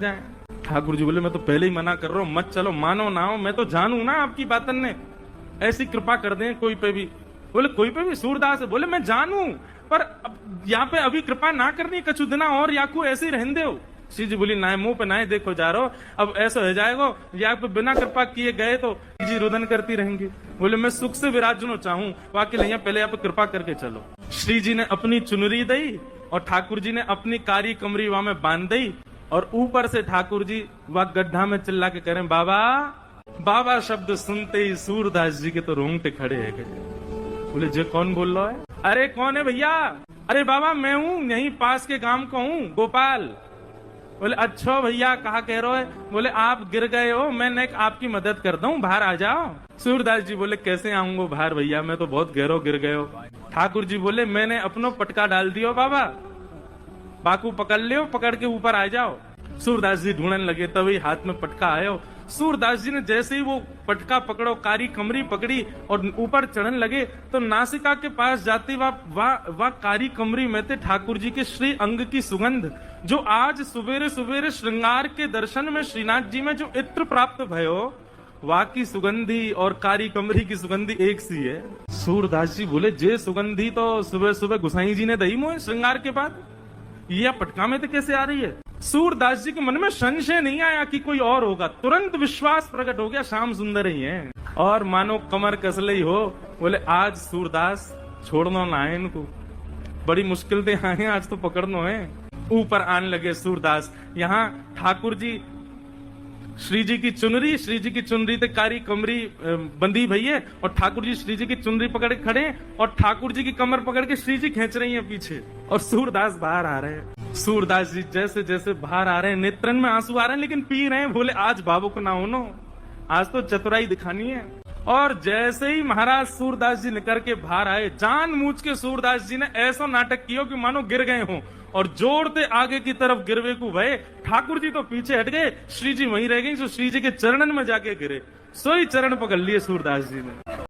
जाए। ठाकुर जी बोले मैं तो पहले ही मना कर रहा हूँ, मत चलो, मानो ना हो, मैं तो जानू ना आपकी बातन ने, ऐसी कृपा कर दें कोई पे भी। बोले कोई पे भी? सूरदास है। बोले मैं जानू, पर यहाँ पे अभी कृपा ना करनी, कछु दिना और याकू ऐसे ही रहने दो। श्री जी बोली ना मुंह पे ना देखो जा रहो, अब ऐसा हो जाएगा या पे बिना कृपा किए गए तो जी रुदन करती रहेंगी। बोले मैं सुख से विराजनो चाहूं, वाकई नहीं, पहले आप कृपा करके चलो। श्री जी ने अपनी चुनरी दी और ठाकुर जी ने अपनी कारी कमरी वहां में बांध दी, और ऊपर से ठाकुर जी वह गड्ढा में चिल्ला के करें बाबा बाबा शब्द सुनते ही सूरदास जी के तो रोंगटे खड़े है गए। बोले जे कौन बोल रहा है? अरे कौन है भैया? अरे बाबा मैं हूँ, यहीं पास के गांव का हूँ, गोपाल। बोले अच्छा भैया कहा कह रहे हो? बोले आप गिर गए हो, मैं आपकी मदद करता हूँ, बाहर आ जाओ। सूरदास जी बोले कैसे आऊंगा बाहर भैया, मैं तो बहुत गहरो गिर गए हो। ठाकुर जी बोले मैंने अपनो पटका डाल दियो बाबा, बाकू पकड़ लियो, पकड़ के ऊपर आ जाओ। सूरदास जी ढूंढने लगे, तभी हाथ में पटका आयो। सूरदास जी ने जैसे ही वो पटका पकड़ो, कारी कमरी पकड़ी और ऊपर चढ़ने लगे, तो नासिका के पास जाती वह कारी कमरी में थे ठाकुर जी के श्री अंग की सुगंध, जो आज सवेरे सवेरे श्रृंगार के दर्शन में श्रीनाथ जी में जो इत्र प्राप्त भयो, वह की सुगंधी और कारी कमरी की सुगंधी एक सी है। सूरदास जी बोले जे सुगंधी तो सुबह सुबह गुसाई जी ने दही मोहे श्रृंगार के बाद, यह पटका में तो कैसे आ रही है? सूरदास जी के मन में संशय नहीं आया कि कोई और होगा, तुरंत विश्वास प्रकट हो गया श्याम सुंदर ही है। और मानो कमर कसले ही हो। बोले आज सूरदास छोड़ना ना है इनको, बड़ी मुश्किल से आए आज तो पकड़ना है। ऊपर आने लगे सूरदास। यहाँ ठाकुर जी श्री जी की चुनरी ते कारी कमरी बंदी भई है, और ठाकुर जी श्री जी की चुनरी पकड़ के खड़े हैं, और ठाकुर जी की कमर पकड़ के श्री जी खींच रही हैं पीछे, और सूरदास बाहर आ रहे हैं। सूरदास जी जैसे जैसे बाहर आ रहे हैं, नेत्रन में आंसू आ रहे हैं, लेकिन पी रहे हैं। बोले आज भावुक ना होनो, आज तो चतुराई दिखानी है। और जैसे ही महाराज सूरदास जी निकल के बाहर आए, जानबूझ के सूरदास जी ने ऐसा नाटक किया कि मानो गिर गए हों, और जोड़ते आगे की तरफ गिरवे को भय। ठाकुर जी तो पीछे हट गए, श्री जी वहीं रह गई, जो श्री जी के चरणन में जाके गिरे, सोई चरण पकड़ लिए सूरदास जी ने।